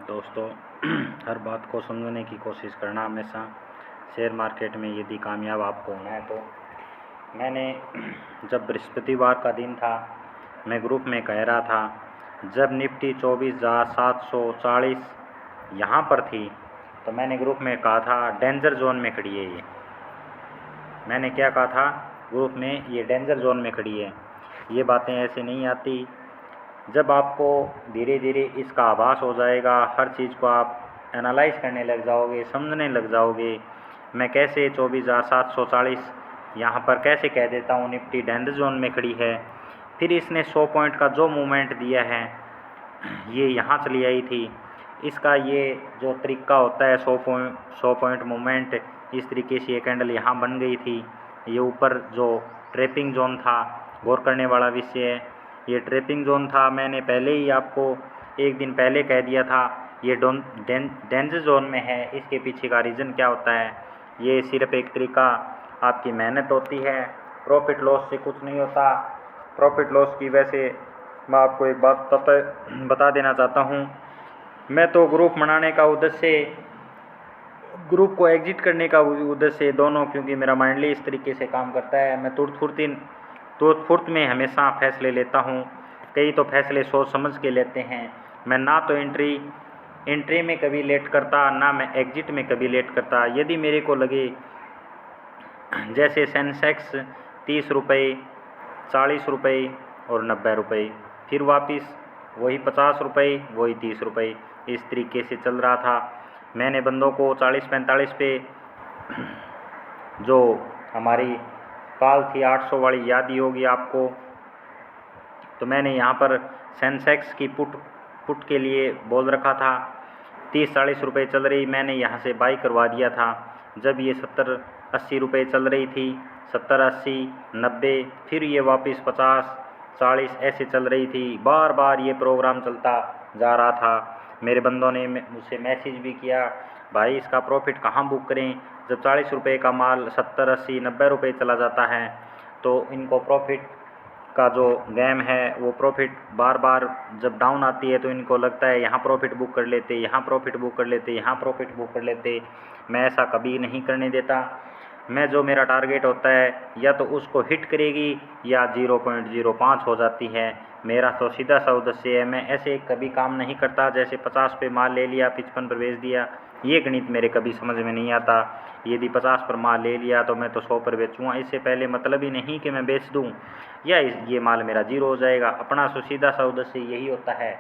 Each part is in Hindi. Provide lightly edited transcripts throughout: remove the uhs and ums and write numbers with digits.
दोस्तों हर बात को समझने की कोशिश करना हमेशा। शेयर मार्केट में यदि कामयाब आपको होना है तो मैंने जब बृहस्पतिवार का दिन था, मैं ग्रुप में कह रहा था, जब निफ्टी 24,740 यहाँ पर थी तो मैंने ग्रुप में कहा था डेंजर जोन में खड़ी है ये। मैंने क्या कहा था ग्रुप में, ये डेंजर जोन में खड़ी है। ये बातें ऐसे नहीं आती। जब आपको धीरे धीरे इसका आभास हो जाएगा, हर चीज़ को आप एनालाइज करने लग जाओगे, समझने लग जाओगे। मैं कैसे 24,740 यहाँ पर कैसे कह देता हूँ निफ्टी डेंजर जोन में खड़ी है। फिर इसने 100 पॉइंट का जो मूवमेंट दिया है, ये यहाँ चली आई थी। इसका ये जो तरीका होता है 100 पॉइंट मूवमेंट, इस तरीके से ये कैंडल यहाँ बन गई थी। ये ऊपर जो ट्रैपिंग जोन था, गौर करने वाला विषय है, ये ट्रैपिंग जोन था। मैंने पहले ही आपको एक दिन पहले कह दिया था ये डेंजर जोन में है। इसके पीछे का रीज़न क्या होता है, ये सिर्फ एक तरीका आपकी मेहनत होती है, प्रॉफिट लॉस से कुछ नहीं होता। प्रॉफिट लॉस की वजह से मैं आपको एक बात बता देना चाहता हूँ। मैं तो ग्रुप बनाने का उद्देश्य, ग्रुप को एग्जिट करने का उद्देश्य दोनों, क्योंकि मेरा माइंडली इस तरीके से काम करता है। मैं तुरंत फुर्त में हमेशा फैसले लेता हूँ। कई तो फैसले सोच समझ के लेते हैं। मैं ना तो एंट्री में कभी लेट करता, ना मैं एग्जिट में कभी लेट करता। यदि मेरे को लगे जैसे सेंसेक्स 30 रुपये, 40 रुपये और 90 रुपये, फिर वापस वही 50 रुपये, वही 30 रुपये, इस तरीके से चल रहा था। मैंने बंदों को 40-45 पे जो हमारी कॉल थी 800 वाली, याद ही होगी आपको। तो मैंने यहाँ पर सेंसेक्स की पुट के लिए बोल रखा था। 30-40 रुपये चल रही, मैंने यहाँ से बाई करवा दिया था। जब ये 70-80 रुपये चल रही थी, 70-80, 90, फिर ये वापस 50-40 ऐसे चल रही थी। बार बार ये प्रोग्राम चलता जा रहा था। मेरे बंदों ने मुझसे मैसेज भी किया, भाई इसका प्रॉफिट कहाँ बुक करें। जब 40 रुपये का माल 70-80, 90 रुपये चला जाता है तो इनको प्रॉफिट का जो गेम है वो प्रॉफिट बार बार जब डाउन आती है तो इनको लगता है यहाँ प्रॉफिट बुक कर लेते, यहाँ प्रॉफिट बुक कर लेते, यहाँ प्रॉफिट बुक कर लेते। मैं ऐसा कभी नहीं करने देता। मैं जो मेरा टारगेट होता है या तो उसको हिट करेगी या 0.05 हो जाती है। मेरा तो सीधा सा उद्देश्य है। मैं ऐसे कभी काम नहीं करता जैसे 50 पे माल ले लिया 55 पर बेच दिया। ये गणित मेरे कभी समझ में नहीं आता। यदि 50 पर माल ले लिया तो मैं तो 100 पर बेचूँगा। इससे पहले मतलब ही नहीं कि मैं बेच दूँ या ये माल मेरा जीरो हो जाएगा। अपना तो सीधा सा उद्देश्य यही होता है,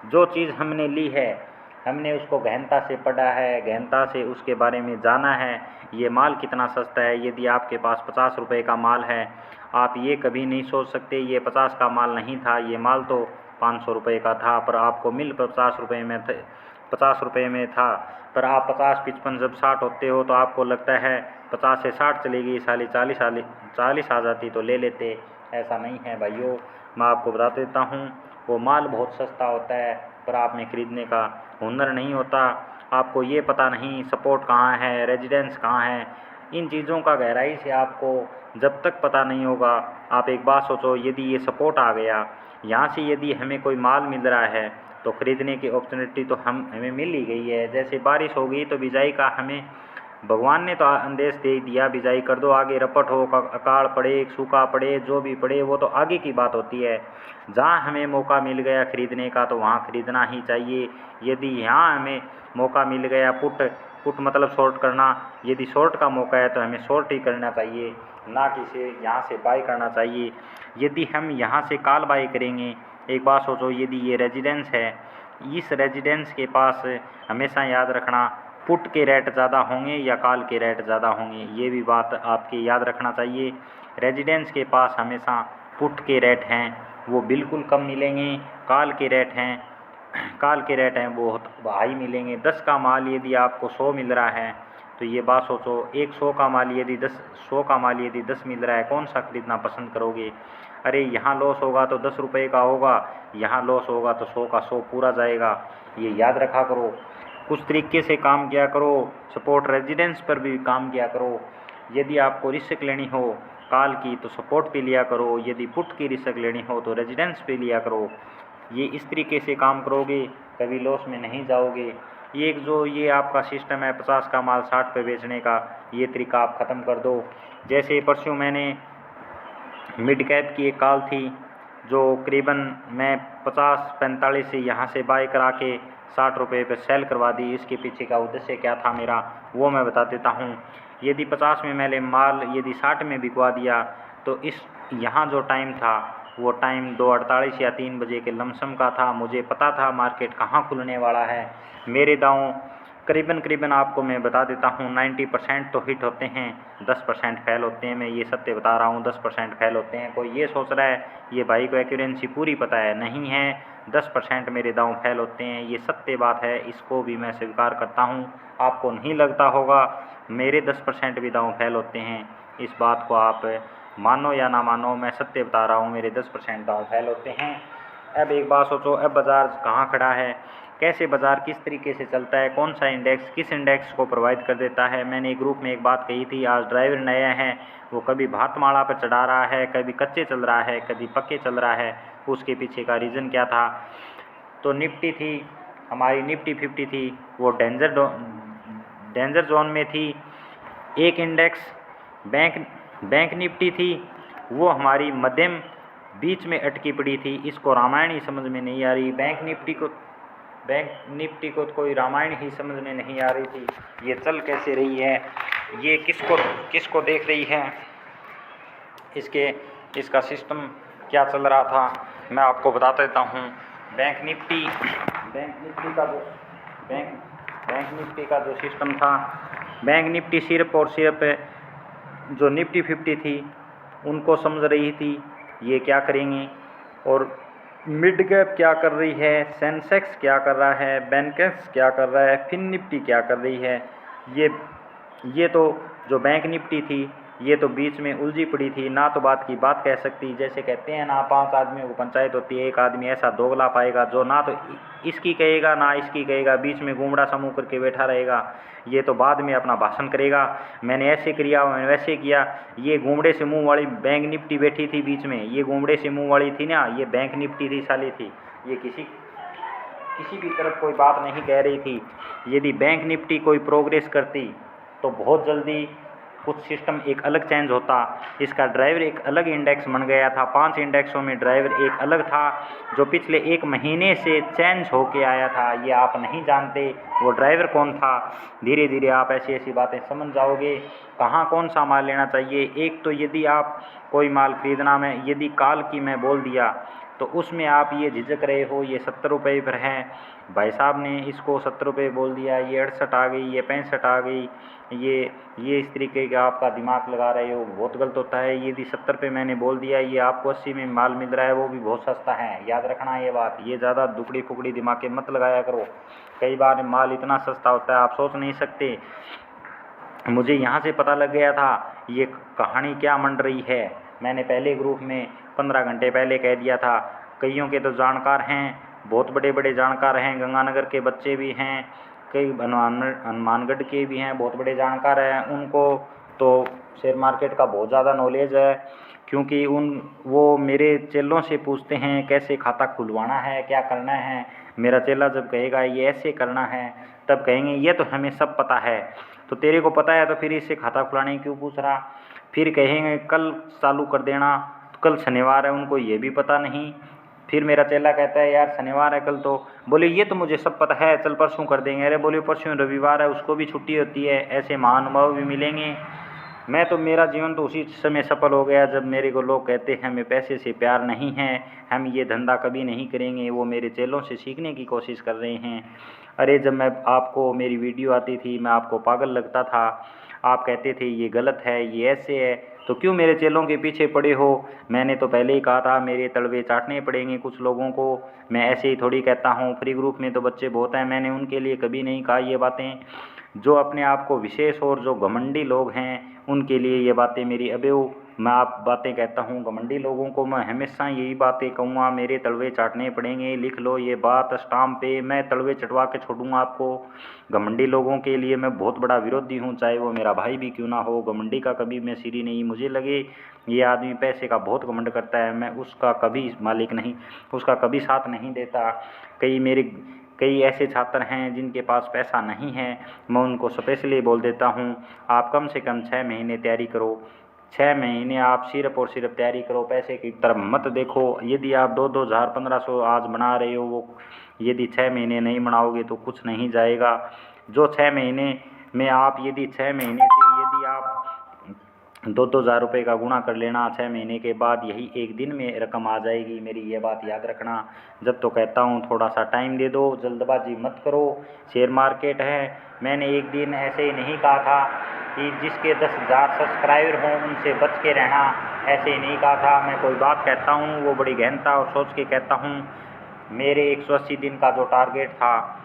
जो चीज़ हमने ली है हमने उसको गहनता से पढ़ा है, गहनता से उसके बारे में जाना है। ये माल कितना सस्ता है। यदि आपके पास 50 रुपये का माल है, आप ये कभी नहीं सोच सकते ये 50 का माल नहीं था, ये माल तो 500 रुपये का था, पर आपको मिल 50 रुपये में 50 रुपये में था। पर आप 50-55 जब 60 होते हो तो आपको लगता है 50 से 60 चलेगी, 40 आ जाती तो ले लेते। ऐसा नहीं है भाइयों, मैं आपको बता देता हूँ, वो माल बहुत सस्ता होता है पर आप में ख़रीदने का हुनर नहीं होता। आपको ये पता नहीं सपोर्ट कहाँ है, रेजिडेंस कहाँ है। इन चीज़ों का गहराई से आपको जब तक पता नहीं होगा। आप एक बात सोचो, यदि ये सपोर्ट आ गया, यहाँ से यदि हमें कोई माल मिल रहा है तो ख़रीदने की अपॉर्चुनिटी तो हमें मिल ही गई है। जैसे बारिश हो गई तो बिजाई का हमें भगवान ने तो आदेश दे दिया, बिजाई कर दो, आगे रपट हो, अकाल पड़े, सूखा पड़े, जो भी पड़े वो तो आगे की बात होती है। जहाँ हमें मौका मिल गया खरीदने का तो वहाँ खरीदना ही चाहिए। यदि यहाँ हमें मौका मिल गया पुट मतलब शॉर्ट करना, यदि शॉर्ट का मौका है तो हमें शॉर्ट ही करना चाहिए, ना कि से यहाँ से बाई करना चाहिए। यदि हम यहाँ से कॉल बाई करेंगे, एक बात सोचो, यदि ये रेजिडेंस है, इस रेजिडेंस के पास हमेशा याद रखना पुट के रेट ज़्यादा होंगे या कॉल के रेट ज़्यादा होंगे, ये भी बात आपके याद रखना चाहिए। रेजिडेंस के पास हमेशा पुट के रेट हैं वो बिल्कुल कम मिलेंगे, कॉल के रेट हैं वो हाई मिलेंगे। 10 का माल यदि आपको 100 मिल रहा है तो ये बात सोचो, 100 का माल यदि 10 मिल रहा है, कौन सा खरीदना पसंद करोगे। अरे यहाँ लॉस होगा तो 10 रुपये का होगा, यहाँ लॉस होगा तो 100 का 100 पूरा जाएगा। ये याद रखा करो, कुछ तरीके से काम किया करो। सपोर्ट रेजिडेंस पर भी काम किया करो। यदि आपको रिस्क लेनी हो कॉल की तो सपोर्ट पे लिया करो, यदि पुट की रिस्क लेनी हो तो रेजिडेंस पे लिया करो। ये इस तरीके से काम करोगे कभी लॉस में नहीं जाओगे। ये आपका सिस्टम है 50 का माल 60 पे बेचने का, ये तरीका आप ख़त्म कर दो। जैसे परसों मैंने मिड कैप की एक कॉल थी जो करीबन मैं 50-45 से यहाँ से बाय करा के 60 रुपये पर सेल करवा दी। इसके पीछे का उद्देश्य क्या था मेरा वो मैं बता देता हूँ। यदि 50 में मैंने माल यदि 60 में बिकवा दिया तो इस यहाँ जो टाइम था वो टाइम 2:48 या 3 बजे के लमसम का था। मुझे पता था मार्केट कहाँ खुलने वाला है। मेरे दांव करीबन आपको मैं बता देता हूँ 90% तो हिट होते हैं, 10% फेल होते हैं। मैं ये सत्य बता रहा हूँ, 10% फेल होते हैं। कोई ये सोच रहा है ये भाई को एक्यूरेंसी पूरी पता है, नहीं है। 10% मेरे दांव फेल होते हैं, ये सत्य बात है, इसको भी मैं स्वीकार करता हूँ। आपको नहीं लगता होगा, मेरे 10% भी दांव फेल होते हैं। इस बात को आप मानो या ना मानो, मैं सत्य बता रहा हूँ, मेरे 10% दांव फेल होते हैं। अब एक बात सोचो, अब बाज़ार कहाँ खड़ा है, कैसे बाज़ार किस तरीके से चलता है, कौन सा इंडेक्स किस इंडेक्स को प्रोवाइड कर देता है। मैंने एक ग्रुप में एक बात कही थी, आज ड्राइवर नया है, वो कभी भारतमाला पर चढ़ा रहा है, कभी कच्चे चल रहा है, कभी पक्के चल रहा है। उसके पीछे का रीज़न क्या था? तो निफ्टी थी हमारी, निफ्टी 50 थी, वो डेंजर जोन में थी। एक इंडेक्स बैंक निफ्टी थी, वो हमारी मध्यम बीच में अटकी पड़ी थी। इसको रामायण ही समझ में नहीं आ रही। बैंक निफ्टी को तो कोई रामायण ही समझ में नहीं आ रही थी, ये चल कैसे रही है, ये किसको देख रही है, इसका सिस्टम क्या चल रहा था, मैं आपको बता देता हूँ। बैंक निफ्टी का जो सिस्टम था, बैंक निफ्टी सिर्फ और सिर्फ जो निफ्टी 50 थी उनको समझ रही थी ये क्या करेंगे, और मिड कैप क्या कर रही है, सेंसेक्स क्या कर रहा है, बैंकेक्स क्या कर रहा है, फिन निफ्टी क्या कर रही है। ये तो जो बैंक निफ्टी थी ये तो बीच में उलझी पड़ी थी, ना तो बात की बात कह सकती। जैसे कहते हैं ना 5 आदमियों को पंचायत होती है, एक आदमी ऐसा दोगला पाएगा जो ना तो इसकी कहेगा ना इसकी कहेगा, बीच में गुमड़ा समूह करके बैठा रहेगा। ये तो बाद में अपना भाषण करेगा, मैंने ऐसे किया मैंने वैसे किया। ये गुमड़े से मुँह वाली बैंक निफ्टी बैठी थी बीच में, ये गुमड़े से मुँह वाली थी ना, ये बैंक निफ्टी थी साली थी। ये किसी भी तरफ कोई बात नहीं कह रही थी। यदि बैंक निफ्टी कोई प्रोग्रेस करती तो बहुत जल्दी कुछ सिस्टम एक अलग चेंज होता। इसका ड्राइवर एक अलग इंडेक्स बन गया था, 5 इंडेक्सों में ड्राइवर एक अलग था जो पिछले 1 महीने से चेंज होके आया था। ये आप नहीं जानते वो ड्राइवर कौन था। धीरे धीरे आप ऐसी ऐसी बातें समझ जाओगे, कहाँ कौन सा माल लेना चाहिए। एक तो यदि आप कोई माल खरीदना में यदि काल की मैं बोल दिया तो उसमें आप ये झिझक रहे हो, ये 70 रुपये पर है, भाई साहब ने इसको 70 रुपये बोल दिया, ये 68 आ गई, ये 65 आ गई, ये इस तरीके का आपका दिमाग लगा रहे हो, बहुत गलत होता है। यदि 70 पे मैंने बोल दिया, ये आपको 80 में माल मिल रहा है, वो भी बहुत सस्ता है, याद रखना ये बात। ये ज़्यादा दुकड़ी फुकड़ी दिमाग के मत लगाया करो, कई बार माल इतना सस्ता होता है आप सोच नहीं सकते। मुझे यहाँ से पता लग गया था ये कहानी क्या मंड रही है। मैंने पहले ग्रुप में 15 घंटे पहले कह दिया था। कईयों के तो जानकार हैं, बहुत बड़े बड़े जानकार हैं, गंगानगर के बच्चे भी हैं, कई हनुमानगढ़ के भी हैं, बहुत बड़े जानकार हैं। उनको तो शेयर मार्केट का बहुत ज़्यादा नॉलेज है, क्योंकि वो मेरे चेलों से पूछते हैं कैसे खाता खुलवाना है, क्या करना है। मेरा चेला जब कहेगा ये ऐसे करना है, तब कहेंगे ये तो हमें सब पता है, तो तेरे को पता है तो फिर इससे खाता खुलाने क्यों पूछ रहा। फिर कहेंगे कल चालू कर देना, तो कल शनिवार है, उनको ये भी पता नहीं। फिर मेरा चेला कहता है यार शनिवार है कल, तो बोले ये तो मुझे सब पता है, चल परसों कर देंगे। अरे बोले परसों रविवार है, उसको भी छुट्टी होती है। ऐसे महानुभाव भी मिलेंगे। मैं तो मेरा जीवन तो उसी समय सफल हो गया जब मेरे को लोग कहते हैं हमें पैसे से प्यार नहीं है, हम ये धंधा कभी नहीं करेंगे। वो मेरे चेलों से सीखने की कोशिश कर रहे हैं। अरे जब मैं आपको मेरी वीडियो आती थी मैं आपको पागल लगता था, आप कहते थे ये गलत है, ये ऐसे है, तो क्यों मेरे चेलों के पीछे पड़े हो। मैंने तो पहले ही कहा था मेरे तलवे चाटने पड़ेंगे कुछ लोगों को, मैं ऐसे ही थोड़ी कहता हूँ। फ्री ग्रुप में तो बच्चे बहुत हैं, मैंने उनके लिए कभी नहीं कहा ये बातें। जो अपने आप को विशेष और जो घमंडी लोग हैं उनके लिए ये बातें मेरी अबेऊ मैं आप बातें कहता हूँ घमंडी लोगों को मैं हमेशा यही बातें कहूँगा, मेरे तलवे चाटने पड़ेंगे, लिख लो ये बात स्टाम्प पे, मैं तलवे चटवा के छोड़ूंगा आपको। घमंडी लोगों के लिए मैं बहुत बड़ा विरोधी हूँ, चाहे वो मेरा भाई भी क्यों ना हो। घमंडी का कभी मैं सिरी नहीं, मुझे लगे ये आदमी पैसे का बहुत घमंड करता है, मैं उसका कभी मालिक नहीं, उसका कभी साथ नहीं देता। कई ऐसे छात्र हैं जिनके पास पैसा नहीं है, मैं उनको स्पेशली बोल देता हूँ आप कम से कम 6 महीने तैयारी करो, 6 महीने आप सिर्फ और सिर्फ तैयारी करो, पैसे की तरफ मत देखो। यदि आप 2-2 हज़ार 1500 आज बना रहे हो, वो यदि 6 महीने नहीं बनाओगे तो कुछ नहीं जाएगा। जो 6 महीने में आप यदि 6 महीने से यदि आप 2-2 हज़ार रुपये का गुणा कर लेना, 6 महीने के बाद यही एक दिन में रकम आ जाएगी। मेरी ये बात याद रखना। जब तो कहता हूँ थोड़ा सा टाइम दे दो, जल्दबाजी मत करो, शेयर मार्केट है। मैंने एक दिन ऐसे ही नहीं कहा था कि जिसके 10,000 सब्सक्राइबर हों उनसे बच के रहना, ऐसे ही नहीं कहा था। मैं कोई बात कहता हूँ वो बड़ी गहनता और सोच के कहता हूँ। मेरे 180 दिन का जो टारगेट था,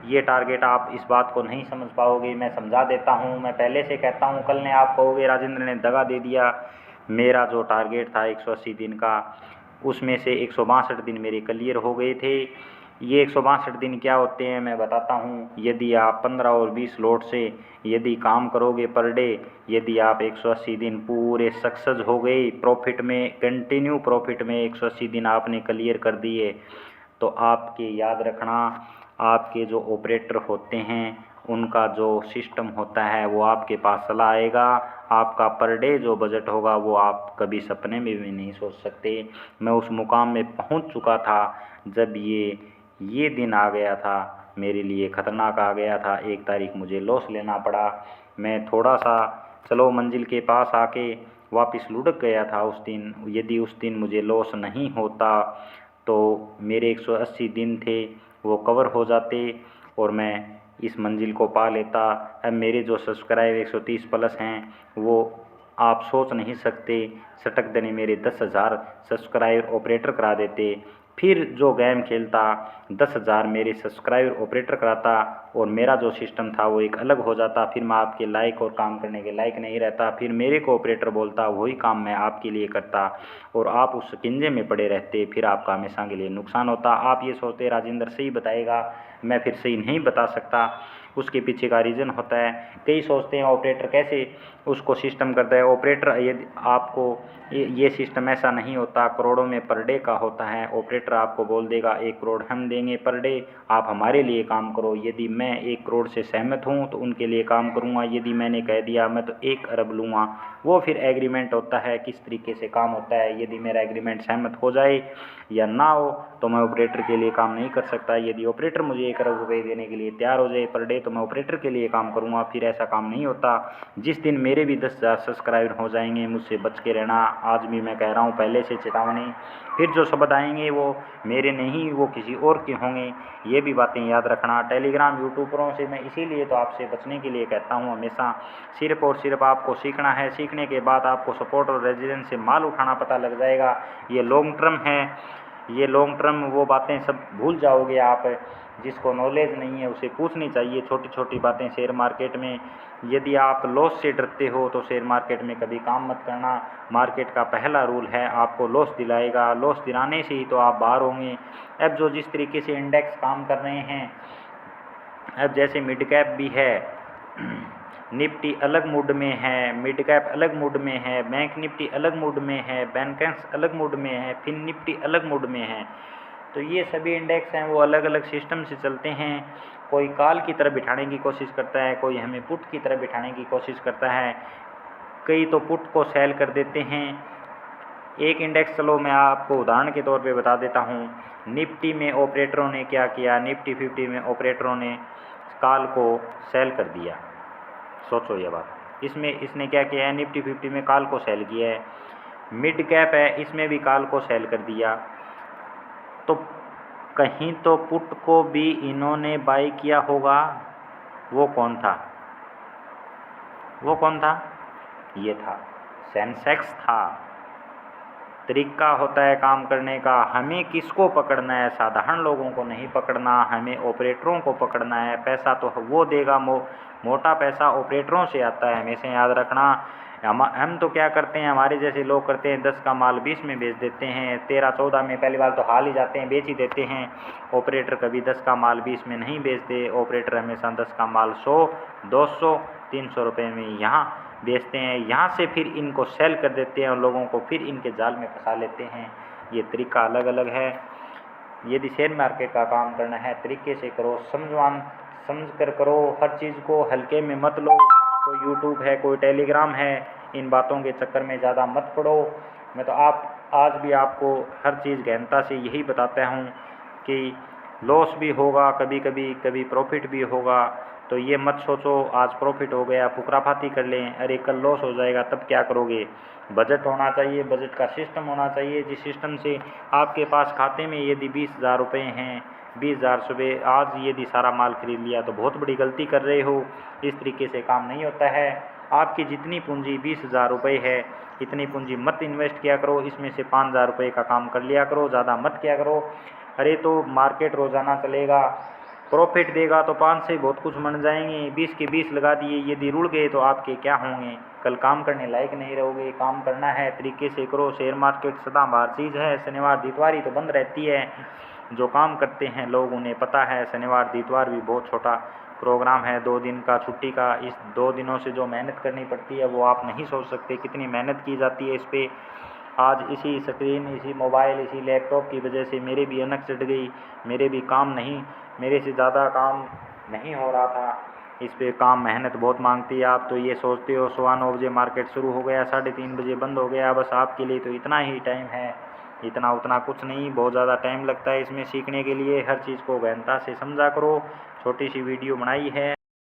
ये टारगेट आप इस बात को नहीं समझ पाओगे, मैं समझा देता हूँ। मैं पहले से कहता हूँ, कल ने आप कहोगे राजेंद्र ने दगा दे दिया। मेरा जो टारगेट था 180 दिन का, उसमें से 162 दिन मेरे क्लियर हो गए थे। ये 162 दिन क्या होते हैं मैं बताता हूँ। यदि आप 15 और 20 लोट से यदि काम करोगे पर डे, यदि आप 180 दिन पूरे सक्सेस हो गए, प्रॉफिट में, कंटिन्यू प्रॉफिट में 180 दिन आपने क्लियर कर दिए, तो आपके याद रखना, आपके जो ऑपरेटर होते हैं उनका जो सिस्टम होता है वो आपके पास चला आएगा। आपका पर डे जो बजट होगा वो आप कभी सपने में भी नहीं सोच सकते। मैं उस मुकाम में पहुंच चुका था जब ये दिन आ गया था, मेरे लिए ख़तरनाक आ गया था। 1 तारीख मुझे लॉस लेना पड़ा। मैं थोड़ा सा चलो मंजिल के पास आके वापस लुढ़क गया था उस दिन। यदि उस दिन मुझे लॉस नहीं होता तो मेरे 180 दिन थे वो कवर हो जाते और मैं इस मंजिल को पा लेता। अब मेरे जो सब्सक्राइब 130 प्लस हैं वो आप सोच नहीं सकते, सटक दने मेरे 10,000 सब्सक्राइबर ऑपरेटर करा देते। फिर जो गेम खेलता 10,000 मेरे सब्सक्राइबर ऑपरेटर कराता और मेरा जो सिस्टम था वो एक अलग हो जाता। फिर मैं आपके लायक और काम करने के लायक नहीं रहता, फिर मेरे को ऑपरेटर बोलता, वही काम मैं आपके लिए करता और आप उस किंजे में पड़े रहते। फिर आपका हमेशा के लिए नुकसान होता। आप ये सोचते राजेंद्र सही बताएगा, मैं फिर सही नहीं बता सकता, उसके पीछे का रीज़न होता है। कई सोचते हैं ऑपरेटर कैसे उसको सिस्टम करता है। ऑपरेटर यदि आपको ये सिस्टम ऐसा नहीं होता, करोड़ों में पर डे का होता है। ऑपरेटर आपको बोल देगा 1 करोड़ हम देंगे पर डे, आप हमारे लिए काम करो। यदि मैं 1 करोड़ से सहमत हूँ तो उनके लिए काम करूँगा। यदि मैंने कह दिया मैं तो 1 अरब लूँगा, वो फिर एग्रीमेंट होता है किस तरीके से काम होता है। यदि मेरा एग्रीमेंट सहमत हो जाए या ना हो तो मैं ऑपरेटर के लिए काम नहीं कर सकता। यदि ऑपरेटर मुझे 1 अरब रुपये देने के लिए तैयार हो जाए पर डे तो मैं ऑपरेटर के लिए काम करूँगा। फिर ऐसा काम नहीं होता। जिस दिन मेरे भी 10,000 सब्सक्राइबर हो जाएंगे मुझसे बच के रहना। आज भी मैं कह रहा हूँ, पहले से चेतावनी। फिर जो शब्द आएंगे वो मेरे नहीं, वो किसी और के होंगे। ये भी बातें याद रखना। टेलीग्राम यूट्यूबरों से मैं इसीलिए तो आपसे बचने के लिए कहता हूँ हमेशा। सिर्फ और सिर्फ आपको सीखना है, सीखने के बाद आपको सपोर्ट और रेजिडेंस से माल उठाना पता लग जाएगा। ये लॉन्ग टर्म है, ये लॉन्ग टर्म वो बातें सब भूल जाओगे आप। जिसको नॉलेज नहीं है उसे पूछनी चाहिए छोटी छोटी बातें शेयर मार्केट में। यदि आप लॉस से डरते हो तो शेयर मार्केट में कभी काम मत करना। मार्केट का पहला रूल है आपको लॉस दिलाएगा, लॉस दिलाने से ही तो आप बाहर होंगे। अब जो जिस तरीके से इंडेक्स काम कर रहे हैं, अब जैसे मिड कैप भी है, निफ्टी अलग मूड में है, मिड कैप अलग मूड में है, बैंक निफ्टी अलग मूड में है, बैंकर्स अलग मूड में है, फिन निफ्टी अलग मूड में है। तो ये सभी इंडेक्स हैं वो अलग अलग सिस्टम से चलते हैं। कोई कॉल की तरह बिठाने की कोशिश करता है, कोई हमें पुट की तरह बिठाने की कोशिश करता है। कई तो पुट को सेल कर देते हैं। एक इंडेक्स चलो मैं आपको उदाहरण के तौर पे बता देता हूँ। निफ्टी में ऑपरेटरों ने क्या किया, निफ्टी 50 में ऑपरेटरों ने कॉल को सेल कर दिया। सोचो ये बात। इसमें इसने क्या किया है, निफ्टी 50 में कॉल को सेल किया है। मिड कैप है, इसमें भी कॉल को सेल कर दिया। तो कहीं तो पुट को भी इन्होंने बाय किया होगा। वो कौन था, वो कौन था? ये था सेंसेक्स था। तरीका होता है काम करने का। हमें किसको पकड़ना है? साधारण लोगों को नहीं पकड़ना, हमें ऑपरेटरों को पकड़ना है। पैसा तो वो देगा, मोटा पैसा ऑपरेटरों से आता है, हमेशा याद रखना। हम तो क्या करते हैं, हमारे जैसे लोग करते हैं 10 का माल 20 में बेच देते हैं, 13-14 में पहली बार तो हाल ही जाते हैं, बेच ही देते हैं। ऑपरेटर कभी 10 का माल 20 में नहीं बेचते, ऑपरेटर हमेशा 10 का माल 100, 200, 300 रुपये में यहाँ बेचते हैं। यहाँ से फिर इनको सेल कर देते हैं और लोगों को फिर इनके जाल में फंसा लेते हैं। ये तरीका अलग अलग है। यदि शेयर मार्केट का काम करना है तरीके से करो, समझ कर करो, हर चीज़ को हल्के में मत लो। कोई यूट्यूब है, कोई टेलीग्राम है, इन बातों के चक्कर में ज़्यादा मत पड़ो। मैं तो आज भी आपको हर चीज़ गहनता से यही बताता हूँ कि लॉस भी होगा कभी कभी, कभी प्रॉफिट भी होगा। तो ये मत सोचो आज प्रॉफिट हो गया फुकराफाती कर लें, अरे कल लॉस हो जाएगा तब क्या करोगे। बजट होना चाहिए, बजट का सिस्टम होना चाहिए, जिस सिस्टम से आपके पास खाते में यदि 20,000 रुपये हैं, 20,000 सुबह आज यदि सारा माल खरीद लिया तो बहुत बड़ी गलती कर रहे हो। इस तरीके से काम नहीं होता है। आपकी जितनी पूंजी 20,000 रुपये है, इतनी पूंजी मत इन्वेस्ट किया करो, इसमें से 5,000 रुपये का काम कर लिया करो, ज़्यादा मत किया करो। अरे तो मार्केट रोज़ाना चलेगा, प्रॉफिट देगा तो 5 से बहुत कुछ बन जाएंगे, 20 के 20 लगा दिए, यदि रुड़ गए तो आपके क्या होंगे, कल काम करने लायक नहीं रहोगे। काम करना है तरीके से करो। शेयर मार्केट सदाबहार चीज़ है, शनिवार दितवार ही तो बंद रहती है। जो काम करते हैं लोग उन्हें पता है, शनिवार दितवार भी बहुत छोटा प्रोग्राम है, 2 दिन का छुट्टी का। इस 2 दिनों से जो मेहनत करनी पड़ती है वो आप नहीं सोच सकते कितनी मेहनत की जाती है इस पर। आज इसी स्क्रीन, इसी मोबाइल, इसी लैपटॉप की वजह से मेरे भी अनक चढ़ गई, मेरे भी काम नहीं, मेरे से ज़्यादा काम नहीं हो रहा था। इस पे काम मेहनत बहुत मांगती है। आप तो ये सोचते हो 9:15 बजे मार्केट शुरू हो गया, 3:30 बजे बंद हो गया, बस आपके लिए तो इतना ही टाइम है। इतना उतना कुछ नहीं, बहुत ज़्यादा टाइम लगता है इसमें सीखने के लिए। हर चीज़ को गहनता से समझा करो। छोटी सी वीडियो बनाई है।